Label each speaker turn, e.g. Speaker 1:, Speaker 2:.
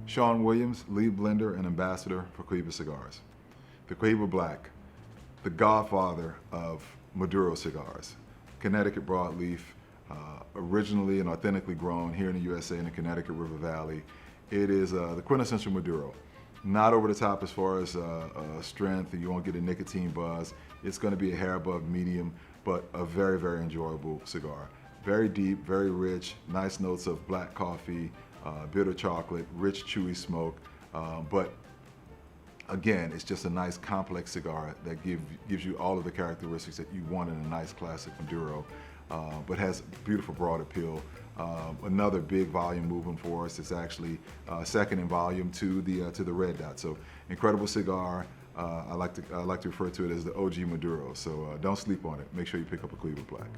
Speaker 1: Sean Williams, lead blender and ambassador for Cohiba Cigars. The Cohiba Black, the godfather of Maduro cigars. Connecticut broadleaf, originally and authentically grown here in the USA in the Connecticut River Valley. It is the quintessential Maduro. Not over the top as far as strength, you won't get a nicotine buzz. It's going to be a hair above medium, but a very, very enjoyable cigar. Very deep, very rich, nice notes of black coffee, bitter chocolate, rich, chewy smoke, but again, it's just a nice complex cigar that gives you all of the characteristics that you want in a nice classic Maduro, but has beautiful broad appeal. Another big volume movement for us. It's actually second in volume to the Red Dot. So incredible cigar. I like to refer to it as the OG Maduro. So don't sleep on it. Make sure you pick up a Cohiba Black.